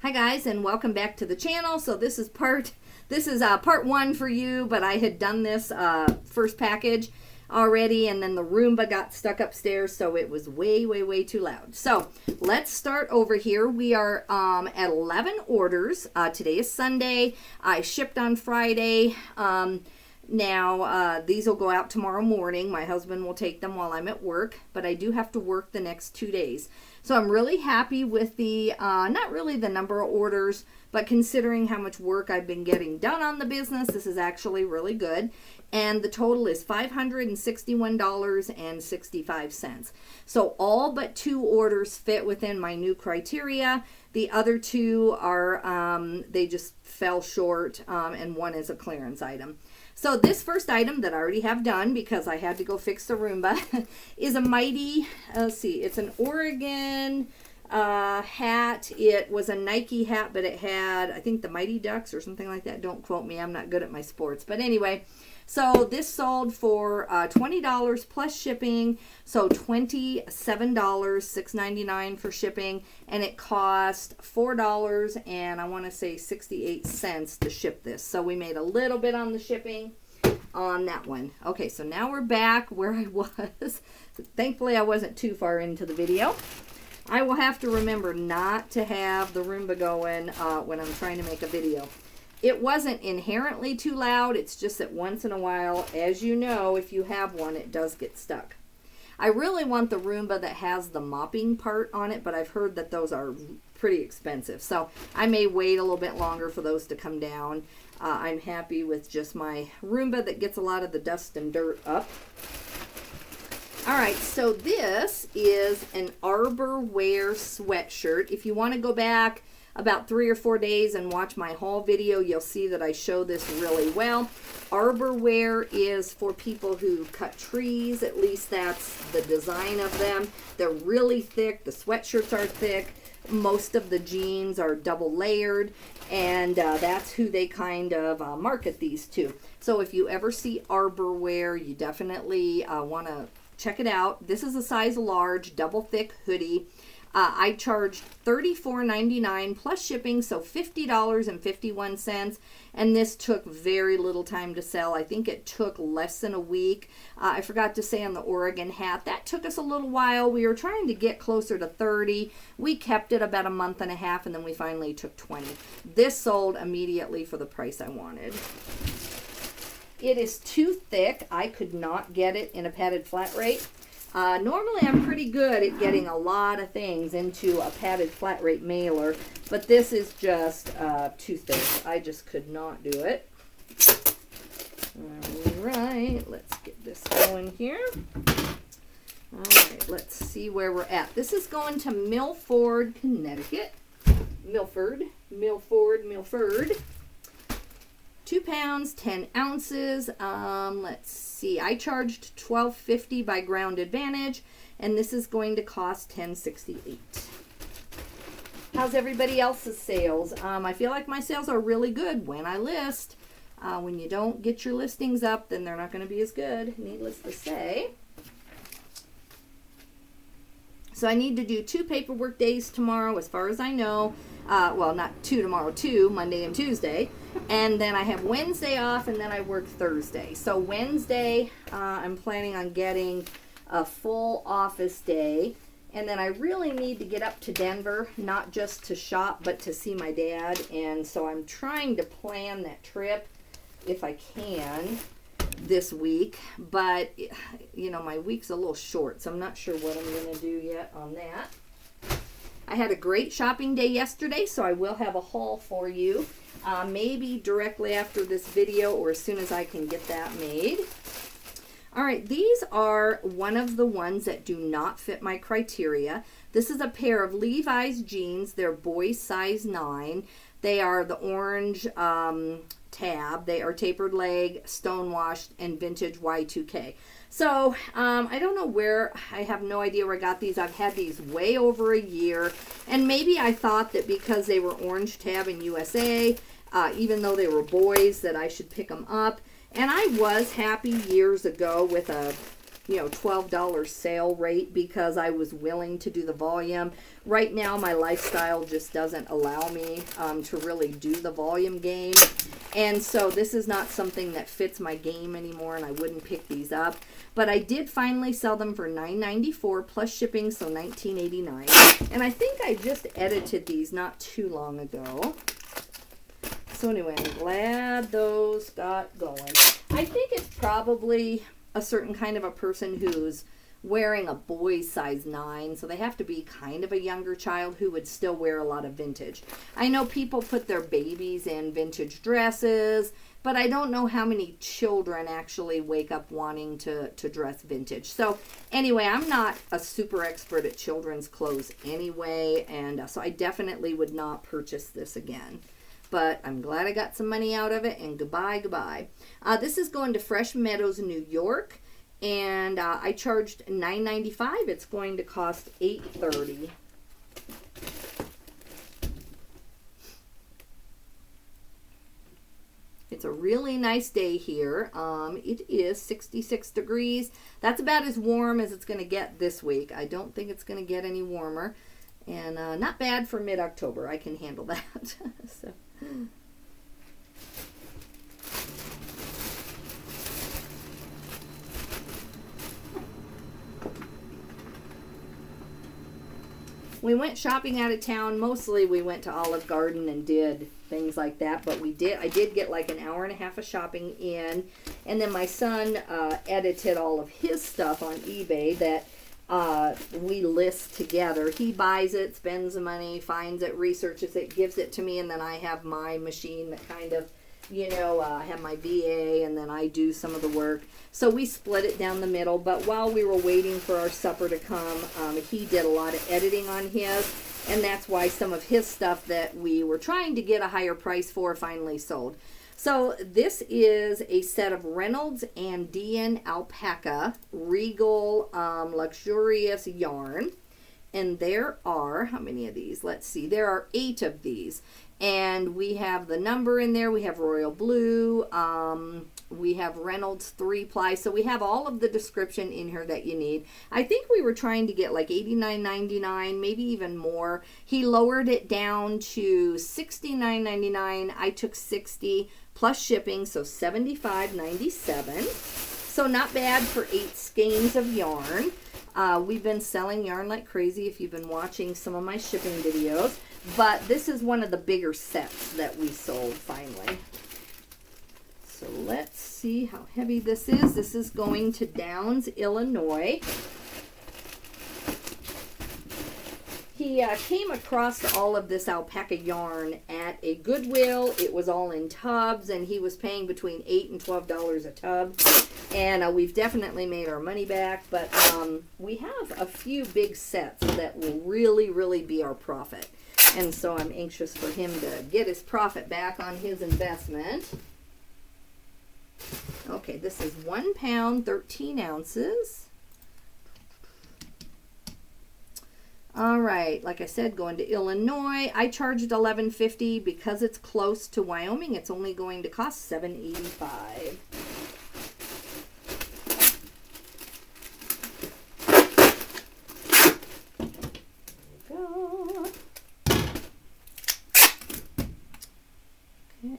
Hi guys, and welcome back to the channel. So this is part one for you, but I had done this first package already, and then the Roomba got stuck upstairs, so it was way too loud. So let's start over here. We are at 11 orders. Today is Sunday. I shipped on Friday. Now, these will go out tomorrow morning. My husband will take them while I'm at work, but I do have to work the next 2 days. So I'm really happy with the, not really the number of orders, but considering how much work I've been getting done on the business, this is actually really good. And the total is $561.65. So all but 2 orders fit within my new criteria. The other 2 are, they just fell short, and one is a clearance item. So this first item that I already have done because I had to go fix the Roomba is a mighty, let's see, it's an Oregon hat. It was a Nike hat, but it had, I think, the Mighty Ducks or something like that. Don't quote me, I'm not good at my sports. But anyway, so this sold for $20 plus shipping, so $27, $6.99 for shipping, and it cost $4 and I want to say 68 cents to ship this. So we made a little bit on the shipping on that one. Okay, so now we're back where I was. Thankfully, I wasn't too far into the video. I will have to remember not to have the Roomba going when I'm trying to make a video. It wasn't inherently too loud. It's just that once in a while, as you know, if you have one, it does get stuck. I really want the Roomba that has the mopping part on it, but I've heard that those are pretty expensive. So I may wait a little bit longer for those to come down. I'm happy with just my Roomba that gets a lot of the dust and dirt up. All right, so this is an Arbor Wear sweatshirt. If you want to go back about 3 or 4 days and watch my haul video, you'll see that I show this really well. Arbor Wear is for people who cut trees. At least that's the design of them. They're really thick. The sweatshirts are thick. Most of the jeans are double layered, and that's who they kind of market these to. So if you ever see Arbor Wear, you definitely want to check it out. This is a size large, double thick hoodie. I charged $34.99 plus shipping, so $50.51, and this took very little time to sell. I think it took less than a week. I forgot to say on the Oregon hat, that took us a little while. We were trying to get closer to 30. We kept it about a month and a half, and then we finally took 20. This sold immediately for the price I wanted. It is too thick. I could not get it in a padded flat rate. Normally I'm pretty good at getting a lot of things into a padded flat rate mailer, but this is just too thick. I just could not do it. All right, let's get this going here. All right, let's see where we're at. This is going to Milford, Connecticut. Milford. 2 pounds, 10 ounces. Let's see. I charged $12.50 by Ground Advantage, and this is going to cost $10.68. How's everybody else's sales? I feel like my sales are really good when I list. When you don't get your listings up, then they're not going to be as good, needless to say. So I need to do 2 paperwork days tomorrow, as far as I know. Well, not 2 tomorrow, 2, Monday and Tuesday. And then I have Wednesday off, and then I work Thursday. So Wednesday, I'm planning on getting a full office day. And then I really need to get up to Denver, not just to shop, but to see my dad. And so I'm trying to plan that trip, if I can, this week. But, you know, my week's a little short, so I'm not sure what I'm going to do yet on that. I had a great shopping day yesterday, so I will have a haul for you, maybe directly after this video or as soon as I can get that made. All right, these are one of the ones that do not fit my criteria. This is a pair of Levi's jeans. They're boys size 9. They are the orange tab. They are tapered leg, stonewashed, and vintage Y2K. So, I don't know where, I have no idea where I got these. I've had these way over a year, and maybe I thought that because they were orange tab in USA, even though they were boys, that I should pick them up. And I was happy years ago with a $12 sale rate because I was willing to do the volume. Right now, my lifestyle just doesn't allow me to really do the volume game. And so this is not something that fits my game anymore, and I wouldn't pick these up. But I did finally sell them for $9.94 plus shipping, so $19.89. And I think I just edited these not too long ago. So anyway, I'm glad those got going. I think it's probably a certain kind of a person who's wearing a boy's size 9, so they have to be kind of a younger child who would still wear a lot of vintage. I know people put their babies in vintage dresses, but I don't know how many children actually wake up wanting to dress vintage. So anyway, I'm not a super expert at children's clothes anyway, and so I definitely would not purchase this again. But I'm glad I got some money out of it, and goodbye, goodbye. This is going to Fresh Meadows, New York, and I charged $9.95. It's going to cost $8.30. It's a really nice day here. It is 66 degrees. That's about as warm as it's going to get this week. I don't think it's going to get any warmer. And not bad for mid-October. I can handle that. So. We went shopping out of town. Mostly we went to Olive Garden and did things like that, but I did get like an hour and a half of shopping in, and then my son edited all of his stuff on eBay that we list together. He buys it, spends the money, finds it, researches it, gives it to me, and then I have my machine that kind of, I have my VA, and then I do some of the work. So we split it down the middle, but while we were waiting for our supper to come, he did a lot of editing on his, and that's why some of his stuff that we were trying to get a higher price for finally sold. So this is a set of Reynolds Andean Alpaca Regal Luxurious Yarn. And there are, how many of these? Let's see. There are 8 of these. And we have the number in there. We have Royal Blue. We have Reynolds 3-ply. So we have all of the description in here that you need. I think we were trying to get like $89.99, maybe even more. He lowered it down to $69.99. I took $60 plus shipping, so $75.97. So not bad for 8 skeins of yarn. We've been selling yarn like crazy if you've been watching some of my shipping videos. But this is one of the bigger sets that we sold finally. So let's see how heavy this is. This is going to Downs, Illinois. He came across all of this alpaca yarn at a Goodwill. It was all in tubs, and he was paying between $8 and $12 a tub. And we've definitely made our money back, but we have a few big sets that will really, really be our profit. And so I'm anxious for him to get his profit back on his investment. Okay, this is 1 pound, 13 ounces. All right, like I said, going to Illinois. I charged $11.50 because it's close to Wyoming. It's only going to cost $7.85.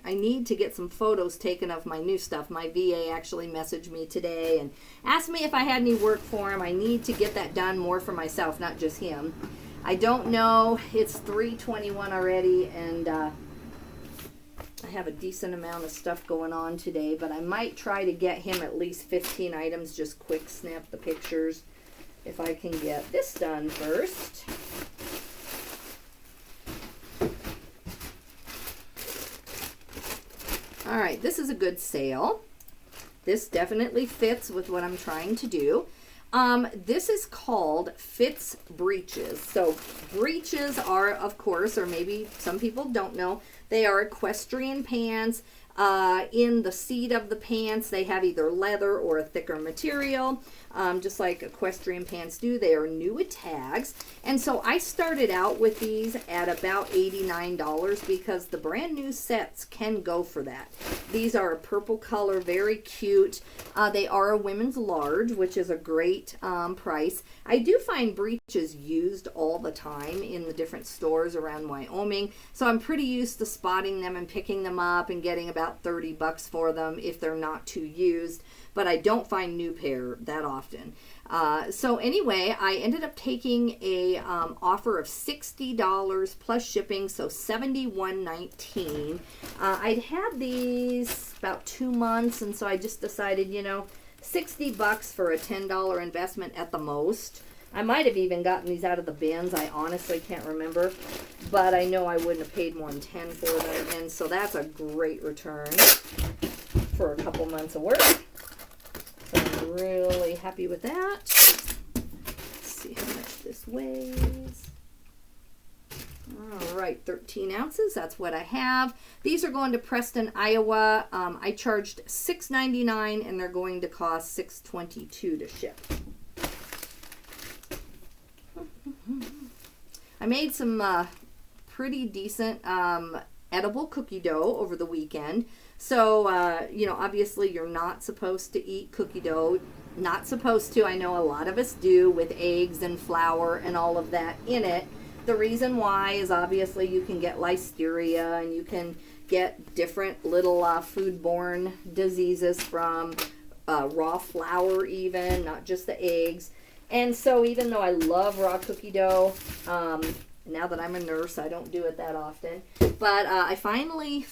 I need to get some photos taken of my new stuff. My VA actually messaged me today and asked me if I had any work for him. I need to get that done more for myself, not just him. I don't know. It's 3:21 already, and I have a decent amount of stuff going on today, but I might try to get him at least 15 items, just quick snap the pictures if I can get this done first. All right, this is a good sale. This definitely fits with what I'm trying to do. This is called Fits Breeches. So breeches are, of course, or maybe some people don't know, they are equestrian pants. In the seat of the pants, they have either leather or a thicker material, just like equestrian pants do. They are new with tags. And so I started out with these at about $89 because the brand new sets can go for that. These are a purple color, very cute. They are a women's large, which is a great price. I do find breeches used all the time in the different stores around Wyoming, so I'm pretty used to spotting them and picking them up and getting about $30 for them if they're not too used, but I don't find new pair that often. So anyway, I ended up taking a offer of $60 plus shipping, so $71.19. I'd had these about 2 months, and so I just decided, you know, $60 for a $10 investment at the most. I might have even gotten these out of the bins. I honestly can't remember, but I know I wouldn't have paid more than $10 for them, and so that's a great return for a couple months of work. So I'm really happy with that. Let's see how much this weighs. All right, 13 ounces. That's what I have. These are going to Preston, Iowa. I charged $6.99, and they're going to cost $6.22 to ship. I made some pretty decent edible cookie dough over the weekend. So, you know, obviously you're not supposed to eat cookie dough. Not supposed to. I know a lot of us do, with eggs and flour and all of that in it. The reason why is obviously you can get listeria and you can get different little foodborne diseases from raw flour even, not just the eggs. And so even though I love raw cookie dough, now that I'm a nurse, I don't do it that often. But I finally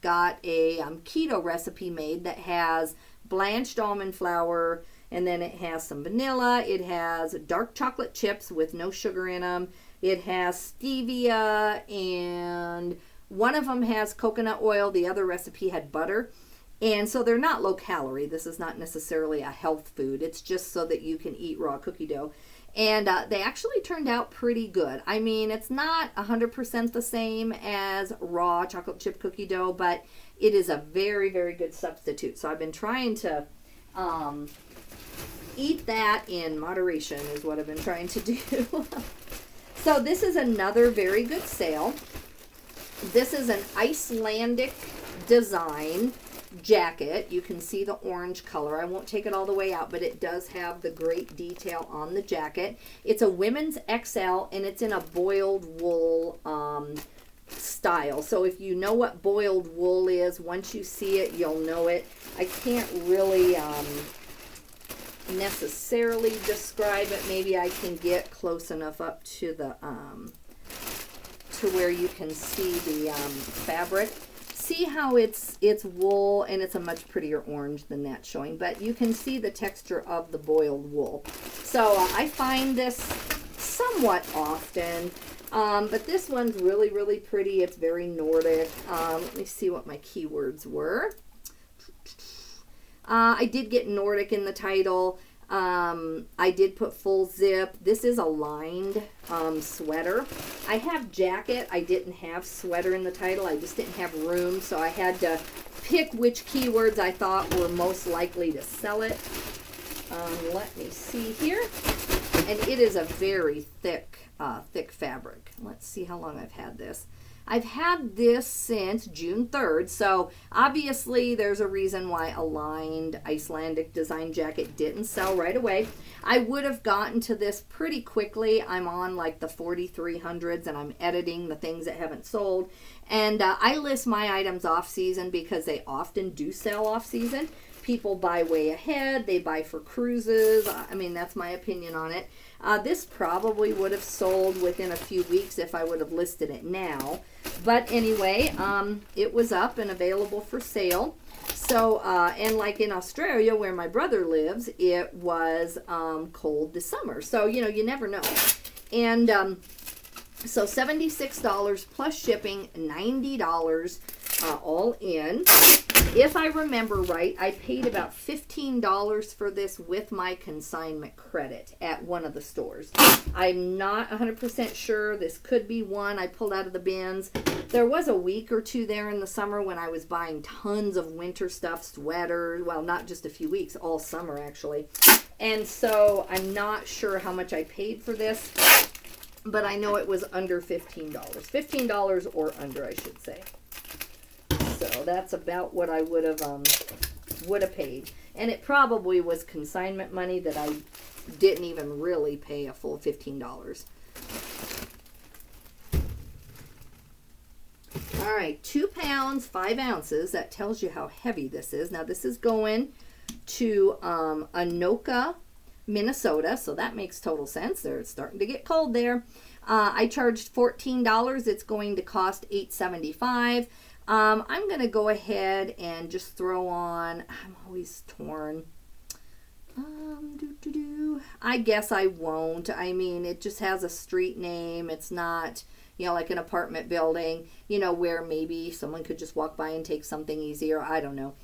got a keto recipe made that has blanched almond flour, and then it has some vanilla. It has dark chocolate chips with no sugar in them. It has stevia, and one of them has coconut oil. The other recipe had butter. And so they're not low calorie. This is not necessarily a health food. It's just so that you can eat raw cookie dough. And they actually turned out pretty good. I mean, it's not 100% the same as raw chocolate chip cookie dough, but it is a very, very good substitute. So I've been trying to eat that in moderation is what I've been trying to do. So this is another very good sale. This is an Icelandic Design jacket. You can see the orange color. I won't take it all the way out, but it does have the great detail on the jacket. It's a women's XL, and it's in a boiled wool style. So if you know what boiled wool is, once you see it, you'll know it. I can't really necessarily describe it. Maybe I can get close enough up to the to where you can see the fabric. See how it's wool, and it's a much prettier orange than that showing, but you can see the texture of the boiled wool. So I find this somewhat often, but this one's really, really pretty. It's very Nordic. Let me see what my keywords were. I did get Nordic in the title. I did put full zip. This is a lined sweater. I have jacket. I didn't have sweater in the title. I just didn't have room, so I had to pick which keywords I thought were most likely to sell it. Let me see here. And it is a very thick fabric. Let's see how long I've had this. I've had this since June 3rd, so obviously there's a reason why a lined Icelandic design jacket didn't sell right away. I would have gotten to this pretty quickly. I'm on like the 4300s, and I'm editing the things that haven't sold. And I list my items off season because they often do sell off season. People buy way ahead. They buy for cruises. I mean, that's my opinion on it. This probably would have sold within a few weeks if I would have listed it now. But anyway, it was up and available for sale. So, and like in Australia where my brother lives, it was cold this summer. So, you know, you never know. And So $76 plus shipping, $90 all in. If I remember right, I paid about $15 for this with my consignment credit at one of the stores. I'm not 100% sure. This could be one I pulled out of the bins. There was a week or two there in the summer when I was buying tons of winter stuff, sweaters. Well, not just a few weeks, all summer actually. And so I'm not sure how much I paid for this, but I know it was under $15. $15 or under, I should say. So that's about what I would have paid. And it probably was consignment money that I didn't even really pay a full $15. All right, 2 pounds, 5 ounces. That tells you how heavy this is. Now this is going to Anoka, Minnesota, so that makes total sense. It's starting to get cold there. I charged $14. It's going to cost $8.75. I'm going to go ahead and just throw on, I'm always torn. I guess I won't. I mean, it just has a street name. It's not, you know, like an apartment building, you know, where maybe someone could just walk by and take something easier. I don't know.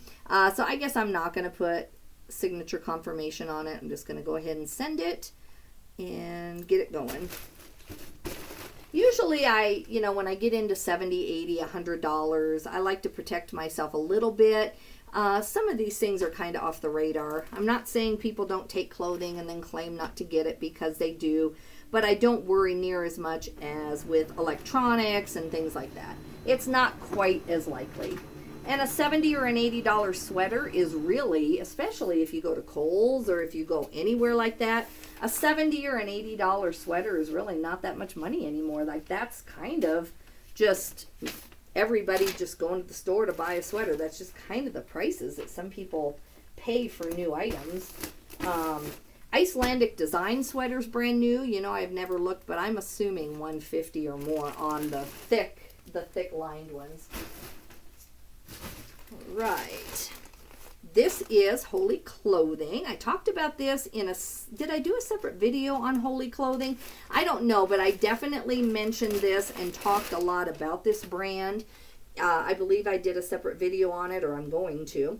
So I guess I'm not going to put signature confirmation on it. I'm just going to go ahead and send it and get it going. Usually you know, when I get into $70, $80, $100, I like to protect myself a little bit. Some of these things are kind of off the radar. I'm not saying people don't take clothing and then claim not to get it, because they do, but I don't worry near as much as with electronics and things like that. It's not quite as likely. And a $70 or an $80 sweater is really, especially if you go to Kohl's or if you go anywhere like that, a $70 or an $80 sweater is really not that much money anymore. Like, that's kind of just everybody just going to the store to buy a sweater. That's just kind of the prices that some people pay for new items. Icelandic Designs Sweater's brand new. You know, I've never looked, but I'm assuming $150 or more on the thick lined ones. Right. This is Holy Clothing. I talked about this in did I do a separate video on Holy Clothing? I don't know, but I definitely mentioned this and talked a lot about this brand. I believe I did a separate video on it, or I'm going to.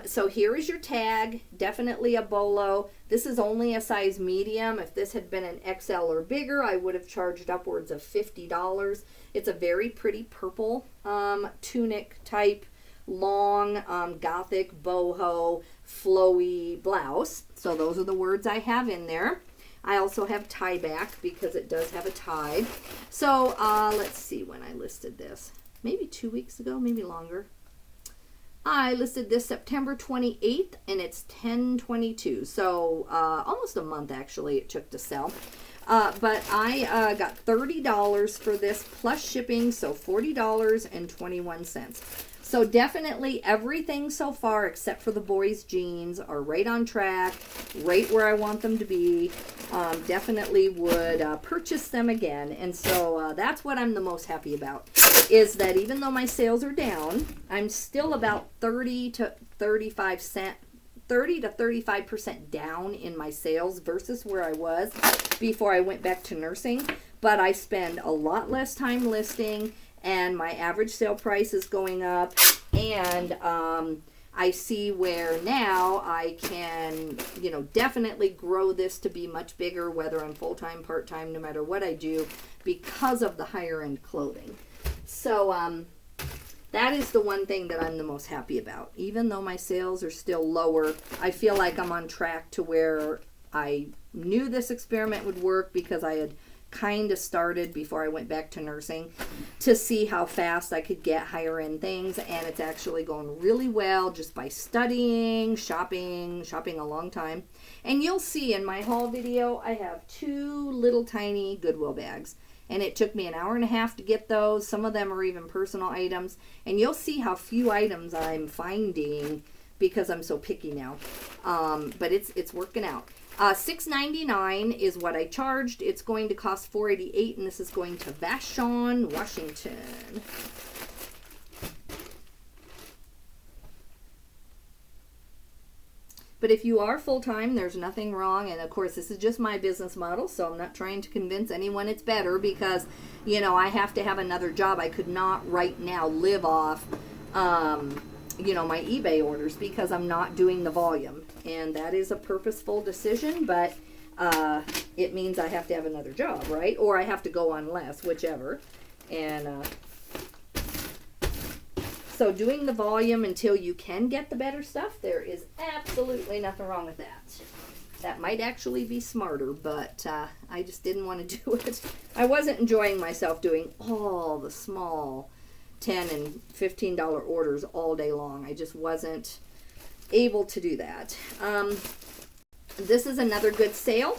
So here is your tag. Definitely a bolo. This is only a size medium. If this had been an XL or bigger, I would have charged upwards of $50. It's a very pretty purple tunic type, long gothic boho flowy blouse. So those are the words I have in there. I also have tie back because it does have a tie. So let's see when I listed this. Maybe 2 weeks ago, maybe longer. I listed this September 28th and it's 10/22. So almost a month actually it took to sell. But I got $30 for this plus shipping, so $40.21. So definitely everything so far except for the boys' jeans are right on track, right where I want them to be. Definitely would purchase them again. And so that's what I'm the most happy about, is that even though my sales are down, I'm still about 30 to 35% down in my sales versus where I was before I went back to nursing. But I spend a lot less time listing, and my average sale price is going up, and I see where now I can, you know, definitely grow this to be much bigger, whether I'm full-time, part-time, no matter what I do, because of the higher-end clothing. So that is the one thing that I'm the most happy about. Even though my sales are still lower, I feel like I'm on track to where I knew this experiment would work, because I had kind of started before I went back to nursing to see how fast I could get higher end things, and it's actually going really well just by studying, shopping a long time. And you'll see in my haul video I have 2 little tiny Goodwill bags, and it took me an hour and a half to get those. Some of them are even personal items, and you'll see how few items I'm finding because I'm so picky now. But it's working out. $6.99 is what I charged. It's going to cost $4.88, and this is going to Vashon, Washington. But if you are full-time, there's nothing wrong. And of course, this is just my business model, so I'm not trying to convince anyone it's better because, you know, I have to have another job. I could not right now live off, you know, my eBay orders because I'm not doing the volume. And that is a purposeful decision, but it means I have to have another job, right? Or I have to go on less, whichever. And so doing the volume until you can get the better stuff, there is absolutely nothing wrong with that. That might actually be smarter, but I just didn't want to do it. I wasn't enjoying myself doing all the small $10 and $15 orders all day long. I just wasn't able to do that. This is another good sale.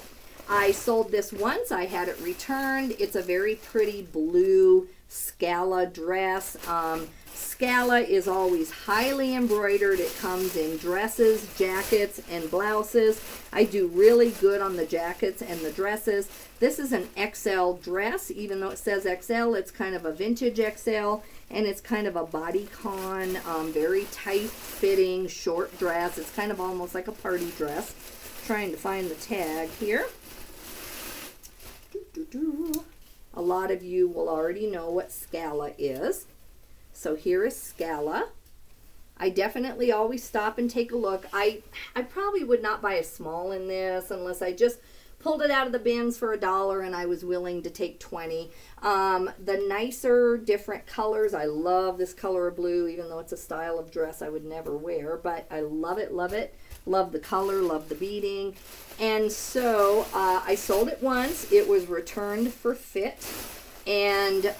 I sold this once. I had it returned. It's a very pretty blue Scala dress. Scala is always highly embroidered. It comes in dresses, jackets, and blouses. I do really good on the jackets and the dresses. This is an XL dress. Even though it says XL, it's kind of a vintage XL, and it's kind of a bodycon, very tight-fitting, short dress. It's kind of almost like a party dress. Trying to find the tag here. A lot of you will already know what Scala is. So here is Scala. I definitely always stop and take a look. I probably would not buy a small in this unless I just pulled it out of the bins for $1 and I was willing to take 20. The nicer, different colors. I love this color of blue, even though it's a style of dress I would never wear, but I love it, love it. Love the color, love the beading. And so I sold it once. It was returned for fit. And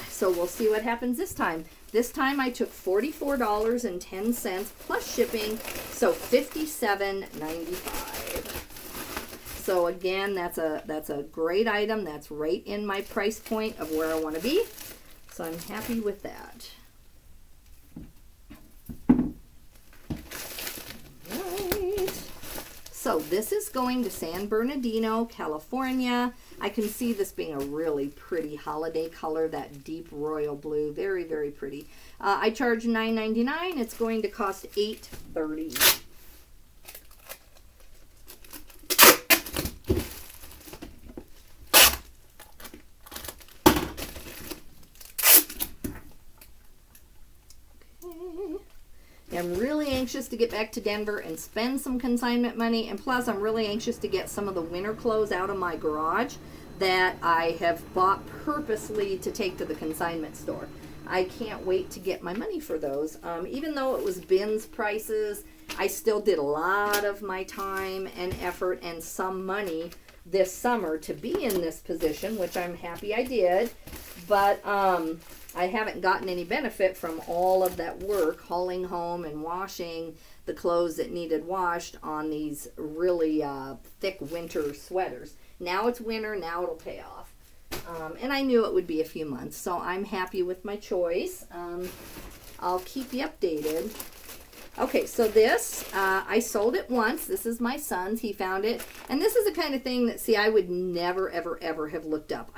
so we'll see what happens this time. This time I took $44.10 plus shipping, so $57.95. So again, that's a great item. That's right in my price point of where I want to be. So I'm happy with that. So this is going to San Bernardino, California. I can see this being a really pretty holiday color, that deep royal blue. Very, very pretty. I charge $9.99. It's going to cost $8.30. I'm really anxious to get back to Denver and spend some consignment money, and plus I'm really anxious to get some of the winter clothes out of my garage that I have bought purposely to take to the consignment store. I can't wait to get my money for those. Even though it was bins prices, I still did a lot of my time and effort and some money this summer to be in this position, which I'm happy I did, but I haven't gotten any benefit from all of that work hauling home and washing the clothes that needed washed on these really thick winter sweaters. Now it's winter, now it'll pay off. And I knew it would be a few months, so I'm happy with my choice. I'll keep you updated. Okay, so this, I sold it once. This is my son's. He found it. And this is the kind of thing that, see, I would never, ever, ever have looked up.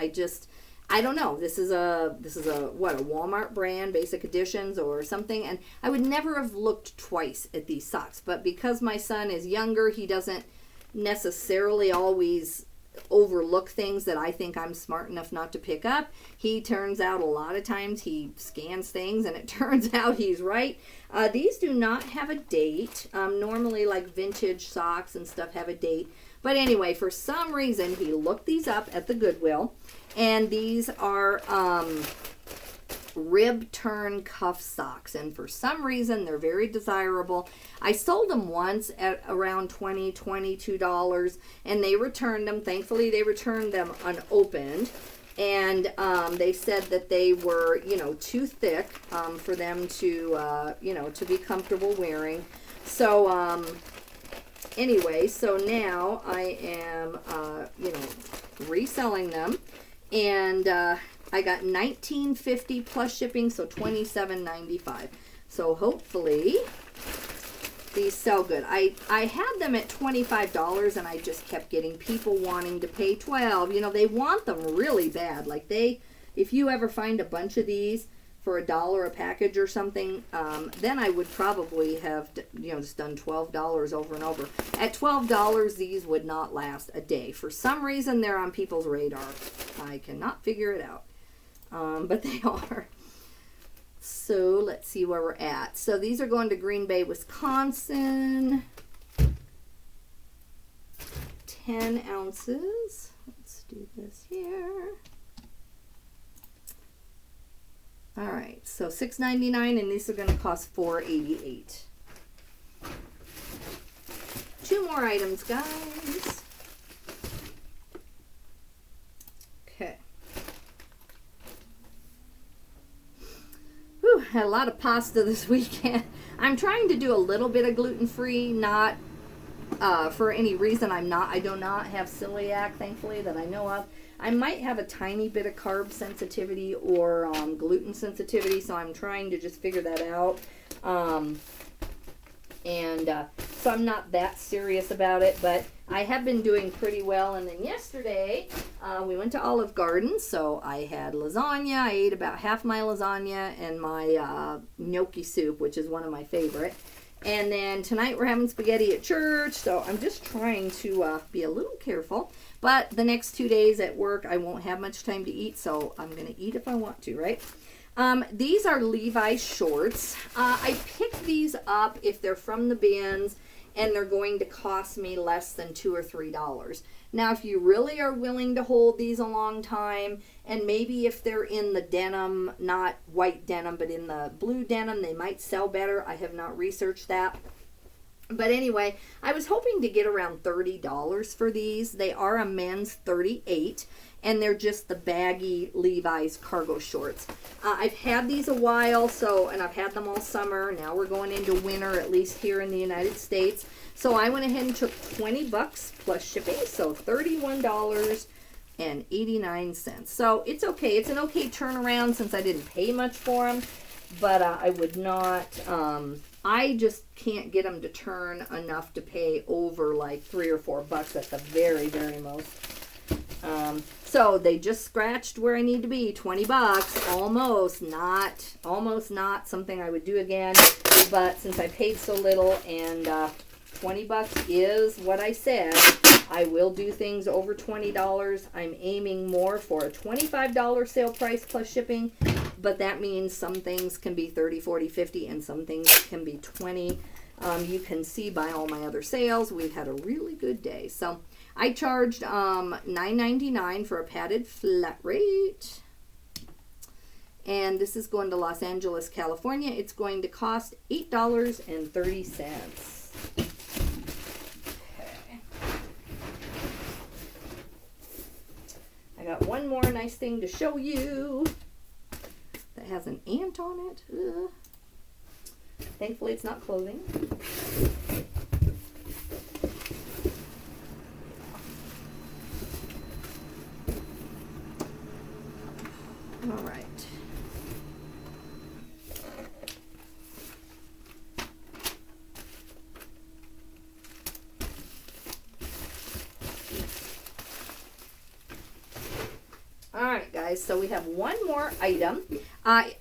I don't know. This is a Walmart brand, Basic Editions or something. And I would never have looked twice at these socks. But because my son is younger, he doesn't necessarily always overlook things that I think I'm smart enough not to pick up. He turns out a lot of times he scans things and it turns out he's right. These do not have a date. Normally like vintage socks and stuff have a date. But anyway, for some reason he looked these up at the Goodwill, and these are rib turn cuff socks, and for some reason they're very desirable. I sold them once at around $20, $22, and they returned them. Thankfully they returned them unopened, and they said that they were, you know, too thick for them to you know, to be comfortable wearing. So anyway, so now I am you know, reselling them, and I got $19.50 plus shipping, so $27.95. So hopefully these sell good. I had them at $25, and I just kept getting people wanting to pay $12. You know, they want them really bad. Like if you ever find a bunch of these for $1 a package or something, then I would probably have, you know, just done $12 over and over. At $12, these would not last a day. For some reason, they're on people's radar. I cannot figure it out, but they are. So let's see where we're at. So these are going to Green Bay, Wisconsin. 10 ounces. Let's do this here. All right, so $6.99, and these are going to cost $4.88. 2 more items, guys. Okay. Whew, had a lot of pasta this weekend. I'm trying to do a little bit of gluten-free, not for any reason. I do not have celiac, thankfully, that I know of. I might have a tiny bit of carb sensitivity or gluten sensitivity, so I'm trying to just figure that out. So I'm not that serious about it, but I have been doing pretty well. And then yesterday, we went to Olive Garden, so I had lasagna. I ate about half my lasagna and my gnocchi soup, which is one of my favorite. And then tonight we're having spaghetti at church, so I'm just trying to be a little careful. But the next 2 days at work, I won't have much time to eat, so I'm going to eat if I want to, right? These are Levi's shorts. I picked these up if they're from the bins, and they're going to cost me less than $2 or $3. Now, if you really are willing to hold these a long time, and maybe if they're in the denim, not white denim, but in the blue denim, they might sell better. I have not researched that. But anyway, I was hoping to get around $30 for these. They are a men's 38, and they're just the baggy Levi's cargo shorts. I've had these a while, and I've had them all summer. Now we're going into winter, at least here in the United States. So I went ahead and took $20 plus shipping, so $31.89. So it's okay. It's an okay turnaround since I didn't pay much for them, but I would not... I just can't get them to turn enough to pay over like $3 or $4 at the very, very most. So they just scratched where I need to be, $20, almost not something I would do again. But since I paid so little, and $20 is what I said, I will do things over $20. I'm aiming more for a $25 sale price plus shipping. But that means some things can be 30, 40, 50, and some things can be 20. You can see by all my other sales, we've had a really good day. So I charged $9.99 for a padded flat rate. And this is going to Los Angeles, California. It's going to cost $8.30. Okay. I got one more nice thing to show you. That has an ant on it. Ugh. Thankfully, it's not clothing. All right. Alright guys, so we have one more item.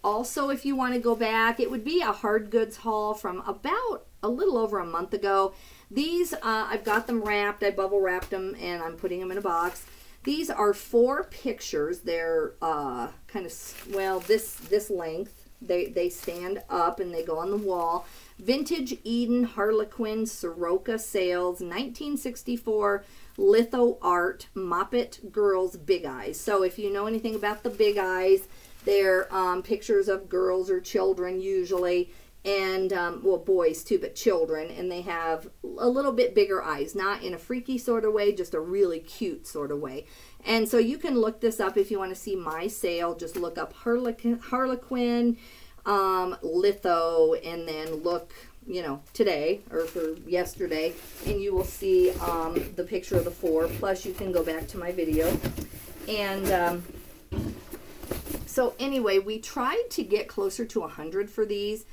Also, if you want to go back, it would be a hard goods haul from about a little over a month ago. These, I've got them wrapped. I bubble wrapped them and I'm putting them in a box. These are 4 pictures. They're kind of, well, this length. They stand up and they go on the wall. Vintage Eden Harlequin Soroka Sales 1964 litho art Moppet Girls Big Eyes. So if you know anything about the Big Eyes, they're pictures of girls or children usually, and well, boys too, but children, and they have a little bit bigger eyes, not in a freaky sort of way, just a really cute sort of way. And so you can look this up if you want to see my sale. Just look up Harlequin litho, and then look, you know, today or for yesterday, and you will see the picture of the 4. Plus you can go back to my video. And so anyway, we tried to get closer to 100 for these,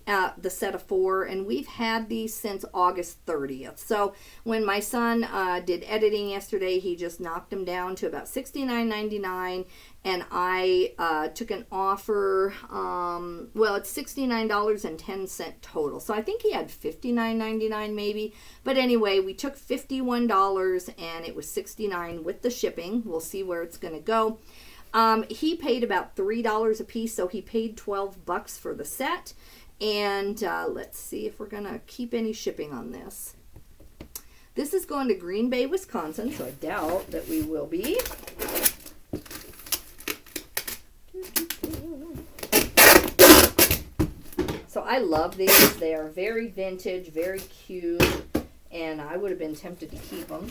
the set of 4, and we've had these since August 30th. So when my son did editing yesterday, he just knocked them down to about $69.99, and I took an offer. Well, it's $69.10 total, so I think he had $59.99 maybe. But anyway, we took $51 and it was $69 with the shipping. We'll see where it's going to go. He paid about $3 a piece, so he paid $12 for the set. And let's see if we're going to keep any shipping on this. This is going to Green Bay, Wisconsin, so I doubt that we will be. So I love these. They are very vintage, very cute, and I would have been tempted to keep them.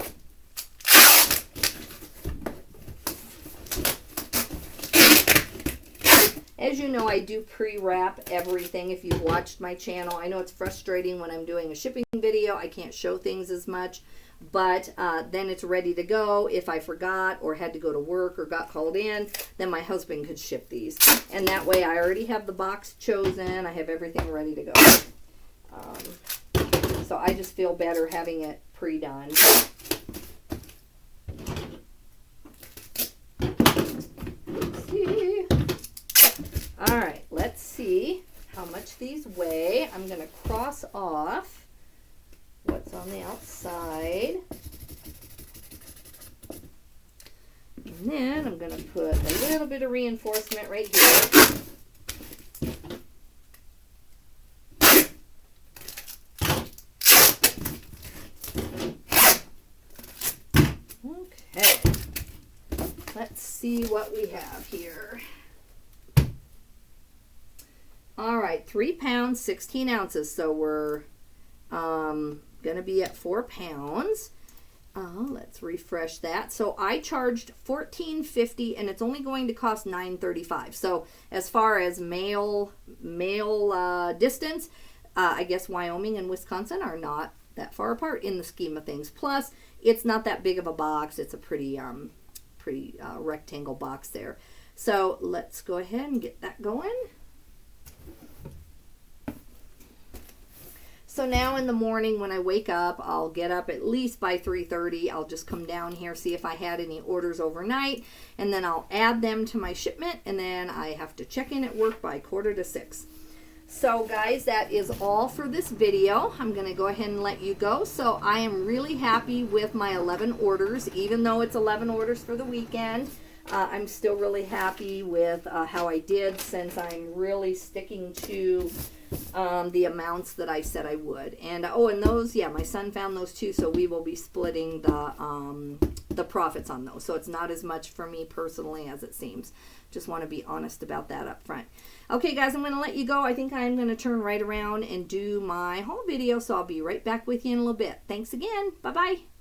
As you know, I do pre-wrap everything if you've watched my channel. I know it's frustrating when I'm doing a shipping video. I can't show things as much, but then it's ready to go. If I forgot or had to go to work or got called in, then my husband could ship these. And that way I already have the box chosen. I have everything ready to go. So I just feel better having it pre-done. All right, let's see how much these weigh. I'm going to cross off what's on the outside. And then I'm going to put a little bit of reinforcement right here. Okay, let's see what we have here. All right, 3 pounds, 16 ounces. So we're going to be at 4 pounds. Let's refresh that. So I charged $14.50, and it's only going to cost $9.35. So as far as mail distance, I guess Wyoming and Wisconsin are not that far apart in the scheme of things. Plus, it's not that big of a box. It's a pretty rectangle box there. So let's go ahead and get that going. So now in the morning when I wake up, I'll get up at least by 3:30. I'll just come down here, see if I had any orders overnight, and then I'll add them to my shipment, and then I have to check in at work by 5:45. So guys, that is all for this video. I'm going to go ahead and let you go. So I am really happy with my 11 orders, even though it's 11 orders for the weekend. I'm still really happy with how I did, since I'm really sticking to the amounts that I said I would. And and those, yeah, my son found those too, so we will be splitting the profits on those. So it's not as much for me personally as it seems. Just want to be honest about that up front. Okay guys, I'm going to let you go. I think I'm going to turn right around and do my haul video, so I'll be right back with you in a little bit. Thanks again. Bye bye.